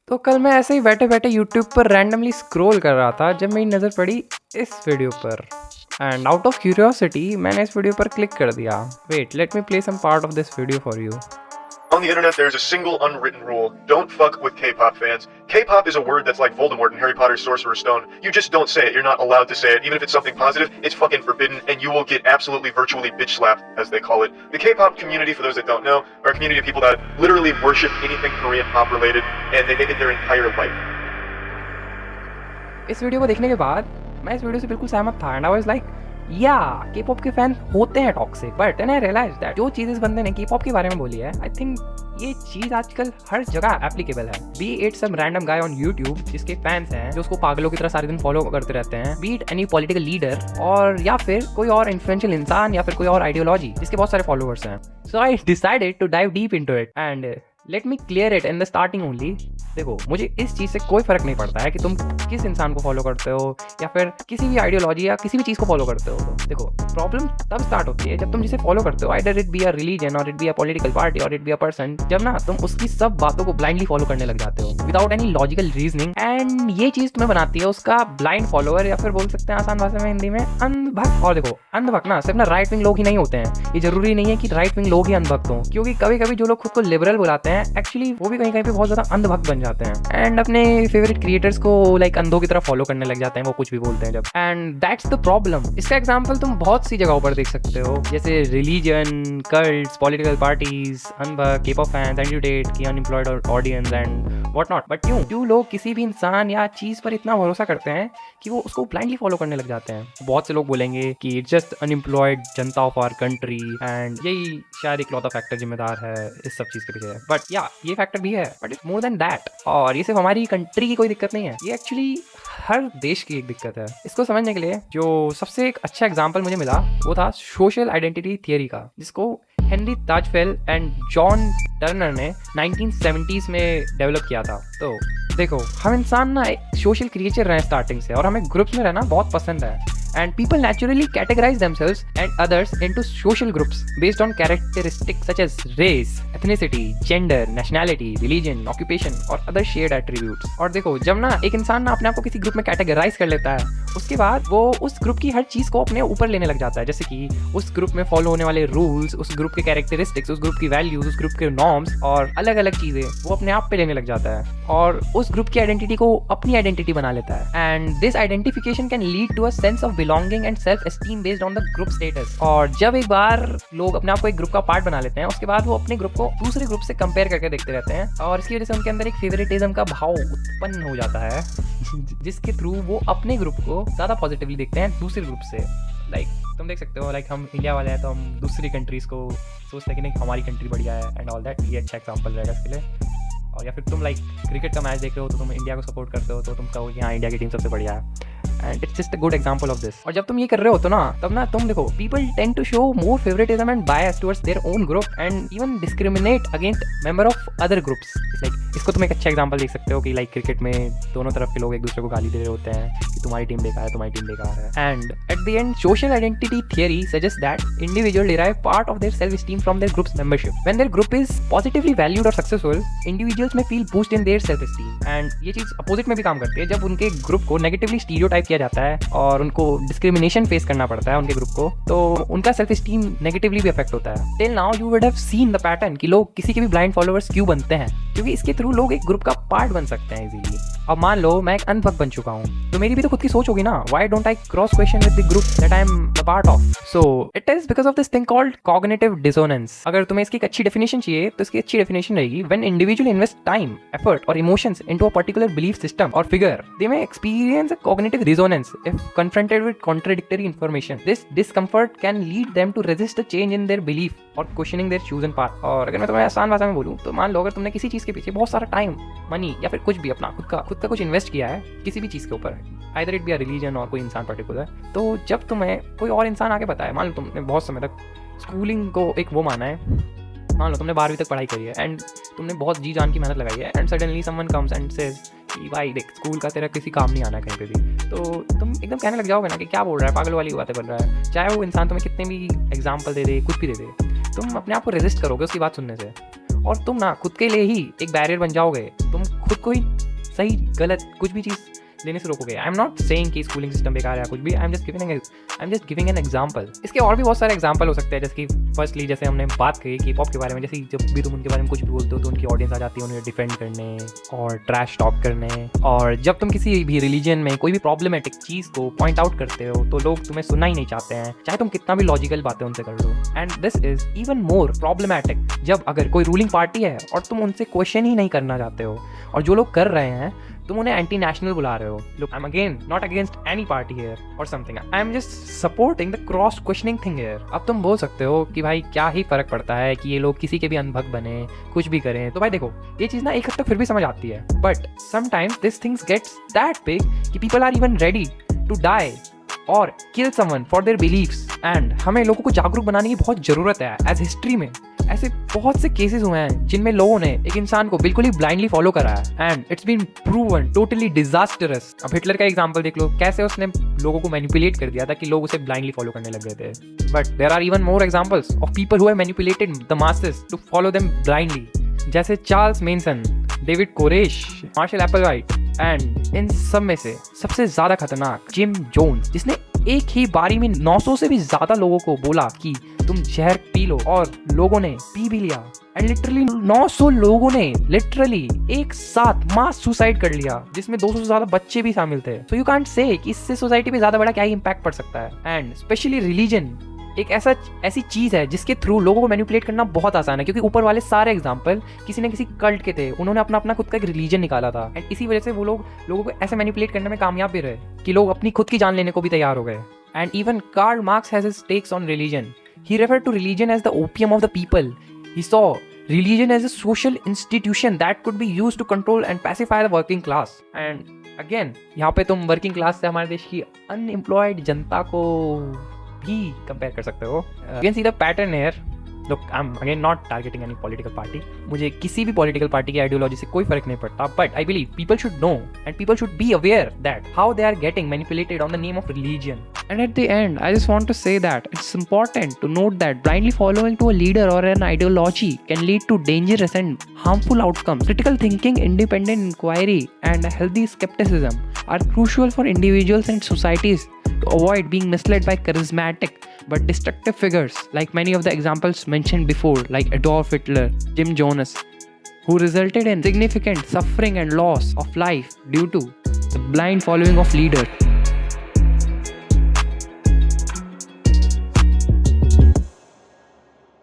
तो कल मैं ऐसे ही बैठे-बैठे यूट्यूब पर रैंडमली स्क्रॉल कर रहा था जब मेरी नज़र पड़ी इस वीडियो पर एंड आउट ऑफ क्यूरियोसिटी मैंने इस वीडियो पर क्लिक कर दिया। Wait, let me play some part of this video for you. On the internet, there's a single unwritten rule. Don't fuck with K-pop fans. K-pop is a word that's like Voldemort in Harry Potter's Sorcerer's Stone. You just don't say it. You're not allowed to say it. Even if it's something positive, it's fucking forbidden, and you will get absolutely virtually bitch slapped, as they call it. The K-pop community, for those that don't know, are a community of people that literally worship anything Korean pop related, and they make it their entire life. इस video को देखने के बाद मैं इस video से बिल्कुल सहमत था एंड आई वाज लाइक या के-पॉप के फैन होते हैं toxic, but then I realise that जो चीज़ इस बंदे ने के-पॉप के बारे में बोली है, आई थिंक ये चीज़ आजकल हर जगह एप्लीकेबल है। Be it some random guy on YouTube जिसके फैंस हैं जो उसको पागलों की तरह सारे दिन फॉलो करते रहते हैं, B it any political leader और या फिर कोई और इन्फ्लुएंशियल इंसान या फिर कोई और आइडियोलॉजी जिसके बहुत सारे फॉलोअर्स हैं। So I decided to dive deep into it and let me clear it in the starting only. देखो, मुझे इस चीज़ से कोई फ़र्क नहीं पड़ता है कि तुम किस इंसान को फॉलो करते हो या फिर किसी भी आइडियोलॉजी या किसी भी चीज़ को फॉलो करते हो। तो देखो, प्रॉब्लम तब स्टार्ट होती है जब तुम जिसे फॉलो करते हो, either it be a religion or it be a political party or it be a person, जब ना तुम उसकी सब बातों को ब्लाइंडली फॉलो करने लग जाते हो without any logical reasoning, and ये चीज़ तुम्हें बनाती है उसका ब्लाइंड फॉलोअर या फिर बोल सकते हैं आसान भाषा में हिंदी में अंधभक्त। और देखो, अंधभक्त ना सिर्फ ना राइट विंग लोग ही नहीं होते हैं, ये जरूरी नहीं है कि राइट विंग लोग ही अंधभक्त हों, क्योंकि कभी कभी जो लोग खुद को लिबरल बुलाते हैं एक्चुअली वो भी कहीं कहीं पे बहुत ज़्यादा अंधभक्त बन जाते हैं एंड अपने फेवरेट क्रिएटर्स को लाइक अंधों की तरह फॉलो करने लग जाते हैं, वो कुछ भी बोलते हैं जब। And that's the problem. इसका एग्जांपल तुम बहुत सी जगहों पर देख सकते हो, जैसे रिलीजन, कल्ट्स, पॉलिटिकल पार्टीज, अनभक्त, के-पॉप फैंस, एंटी-डेट की unemployed audience and what not. But क्यों लोग किसी भी इंसान या चीज़ पर इतना भरोसा करते हैं कि वो उसको ब्लाइंडली फॉलो करने लग जाते हैं? बहुत से लोग बोलेंगे कि it's just unemployed Janata of our country and यही शायद इकलौता फैक्टर जिम्मेदार है इस सब चीज़ के पीछे। बट या ये फैक्टर भी है, but it's more than that. और ये सिर्फ हमारी कंट्री की कोई दिक्कत नहीं है, ये एक्चुअली हर देश की एक दिक्कत है। इसको समझने के लिए जो सबसे एक अच्छा एग्जाम्पल मुझे मिला वो था सोशल आइडेंटिटी थियरी का, जिसको हेनरी ताजफेल एंड जॉन टर्नर ने 1970s में डेवलप किया था। तो देखो, हम इंसान ना एक सोशल क्रिएचर रहे हैं स्टार्टिंग से, और हमें ग्रुप्स में रहना बहुत पसंद है and people naturally categorize themselves and others into social groups based on characteristics such as race, ethnicity, gender, nationality, religion, occupation और other shared attributes। और देखो, जब ना एक इंसान ना अपने आप को किसी ग्रुप में कैटेगराइज कर लेता है, उसके बाद वो उस ग्रुप की हर चीज़ को अपने ऊपर लेने लग जाता है, जैसे कि उस ग्रुप में फॉलो होने वाले रूल्स, उस ग्रुप के कैरेक्टरिस्टिक्स, उस ग्रुप की वैल्यूज, उस ग्रुप के नॉर्म्स और अलग अलग चीज़ें वो अपने आप पे लेने लग जाता है और उस ग्रुप की आइडेंटिटी को अपनी आइडेंटिटी बना लेता है। And this identification can lead to a sense of belonging and self esteem based on the group status. और जब एक बार लोग अपने आप को एक ग्रुप का पार्ट बना लेते हैं, उसके बाद वो अपने ग्रुप को दूसरे ग्रुप से कंपेयर करके देखते रहते हैं और इसकी वजह से उनके अंदर एक फेवरेटिज्म का भाव उत्पन्न हो जाता है जिसके थ्रू वो अपने ग्रुप को ज़्यादा पॉजिटिवली देखते हैं दूसरे ग्रुप से। लाइक तुम देख सकते हो, लाइक हम इंडिया वाले हैं तो हम दूसरी कंट्रीज़ को सोचते हैं कि नहीं हमारी कंट्री बढ़िया है एंड ऑल दैट। ये अच्छा एग्जाम्पल रहेगा इसके लिए। और या फिर तुम लाइक क्रिकेट का मैच देख रहे हो तो तुम इंडिया को सपोर्ट करते हो, तो तुम कहो कि हाँ इंडिया की टीम सबसे बढ़िया है and it's just a good example of this. और जब तुम ये कर रहे हो तो ना तब ना तुम देखो, people tend to show more favouritism and bias towards their own group and even discriminate against member of other groups. Like इसको तुम एक अच्छा एग्जांपल देख सकते हो कि लाइक क्रिकेट में दोनों तरफ के लोग एक दूसरे को गाली दे रहे होते हैं कि तुम्हारी टीम बेकार है, तुम्हारी टीम बेकार है। And at the end social identity theory suggest that individual derive part of their self esteem from their groups membership. When their group is positively valued और successful, individuals may feel boost in their self esteem. And ये चीज़ opposite में भी काम करती है, जब उनके ग्रुप को नेगेटिवली स्टीरियोटाइप किया जाता है और उनको डिस्क्रिमिनेशन फेस करना पड़ता है उनके ग्रुप को, तो उनका सेल्फ एस्टीम नेगेटिवली भी अफेक्ट होता है। Till now you would have seen the pattern कि लोग किसी के भी ब्लाइंड फॉलोअर्स क्यों बनते हैं, क्योंकि इसके थ्रू लोग एक ग्रुप का पार्ट बन सकते हैं इजीली। अब मान लो मैं एक अंधभक्त बन चुका हूँ, तो मेरी भी तो खुद की सोच होगी ना, why don't I cross question with the group that I am the part of. So it is because of this thing called cognitive dissonance. अगर तुम्हें इसकी एक अच्छी डेफिनेशन चाहिए तो इसकी अच्छी डेफिनेशन रहेगी, when individual invest time, effort or emotions into a particular belief system or figure, they may experience a cognitive resonance if confronted with contradictory information. This discomfort can lead them to resist the change in their belief और questioning their chosen path। और अगर मैं तुम्हें आसान भाषा में बोलूँ तो मान लो, अगर तुमने किसी चीज़ के पीछे बहुत सारा टाइम, मनी या फिर कुछ भी अपना खुद का कुछ इन्वेस्ट किया है किसी भी चीज़ के ऊपर, either it be a religion और कोई इंसान पर्टिकुलर, तो जब तुम्हें कोई और इंसान आके बताए, मान लो तुमने बहुत समय तक स्कूलिंग को एक वो माना है, मान लो तुमने 12वीं तक पढ़ाई करी है एंड तुमने बहुत जी जान की मेहनत लगाई है and suddenly someone comes and says कि भाई देख, स्कूल का तेरा किसी काम नहीं आना कहीं पे भी, तो तुम एकदम कहने लग जाओगे ना कि क्या बोल रहा है, पागल वाली बातें बोल रहा है। चाहे वो इंसान तुम्हें कितने भी एग्जाम्पल दे दे, कुछ भी दे दे, तुम अपने आप को रेजिस्ट करोगे उसकी बात सुनने से और तुम ना खुद के लिए ही एक बैरियर बन जाओगे। तुम खुद को ही सही गलत कुछ भी चीज़ लेने से रोकोगे। आई एम नॉट सेइंग कि स्कूलिंग सिस्टम बेकार है कुछ भी, आई am just giving an example. इसके और भी बहुत सारे एग्जाम्पल हो सकते हैं, जैसे कि फर्स्टली जैसे हमने बात करी कि पॉप के बारे में, जैसे जब भी तुम उनके बारे में कुछ भी बोलते हो तो उनकी ऑडियंस आ जाती है उन्हें डिफेंड करने और ट्रैश टॉक करने। और जब तुम किसी भी रिलीजन में कोई भी प्रॉब्लमेटिक चीज़ को पॉइंट आउट करते हो तो लोग तुम्हें सुनना ही नहीं चाहते हैं, चाहे तुम कितना भी लॉजिकल बातें उनसे कर लो। And this is even more problematic जब अगर कोई रूलिंग पार्टी है और तुम उनसे क्वेश्चन ही नहीं करना चाहते हो, और जो लोग कर रहे हैं तुम उन्हें एंटी नेशनल बुला रहे हो। Look, I am again not against any party here or something, I am just supporting the cross questioning thing here. अब तुम बोल सकते हो कि भाई क्या ही फर्क पड़ता है कि ये लोग किसी के भी अनभक्त बने, कुछ भी करें। तो भाई देखो, ये चीज़ ना एक हद तक फिर भी समझ आती है, but sometimes this things gets that big कि people are even ready to die or kill someone for their believes. And हमें लोगों को जागरूक बनाने की बहुत ज़रूरत है। एज हिस्ट्री में ऐसे बहुत से केसेस हुए हैं जिनमें लोगों ने एक इंसान को बिल्कुल ही ब्लाइंडली फॉलो करा है and it's been proven totally disastrous. अब हिटलर का एग्जांपल देख लो, कैसे उसने लोगों को मैनिपुलेट कर दिया था कि लोग उसे ब्लाइंडली फॉलो करने लग गए थे। But there are even more examples of people who have manipulated the masses to follow them blindly, जैसे Charles Manson, David Koresh, Marshall Applewhite and इन सब में से सबसे ज्यादा खतरनाक जिम जोन्स, जिसने एक ही बारी में 900 से भी ज्यादा लोगों को बोला कि तुम जहर पी लो, और लोगों ने पी भी लिया। एंड लिटरली 900 लोगों ने लिटरली एक साथ मास सुसाइड कर लिया, जिसमें 200 से ज्यादा बच्चे भी शामिल थे। सो यू कांट से कि इससे सोसाइटी पे ज्यादा बड़ा क्या ही इम्पैक्ट पड़ सकता है। एंड स्पेशली रिलीजन एक ऐसी चीज है जिसके थ्रू लोगों को मैनिपुलेट करना बहुत आसान है, क्योंकि ऊपर वाले सारे एग्जांपल किसी न किसी कल्ट के थे, उन्होंने अपना खुद का एक रिलीजन निकाला था। एंड इसी वजह से वो लोगों को ऐसे मैनिपुलेट करने में कामयाब भी रहे कि लोग अपनी खुद की जान लेने को भी तैयार हो गए। And even Karl Marx has his takes on religion. He referred to religion as the opium of the people. He saw religion as a social institution that could be used to control and pacify the working class. And again, यहाँ पे तुम working class से हमारे देश की unemployed जनता को भी compare कर सकते हो। You can see the pattern here. Look, I'm again not targeting any political party. मुझे किसी भी political party की ideology से कोई फर्क नहीं पड़ता, but I believe people should know and people should be aware that how they are getting manipulated on the name of religion. And at the end, I just want to say that it's important to note that blindly following to a leader or an ideology can lead to dangerous and harmful outcomes. Critical thinking, independent inquiry, and a healthy skepticism are crucial for individuals and societies to avoid being misled by charismatic but destructive figures like many of the examples mentioned before, like Adolf Hitler, Jim Jones, who resulted in significant suffering and loss of life due to the blind following of leaders.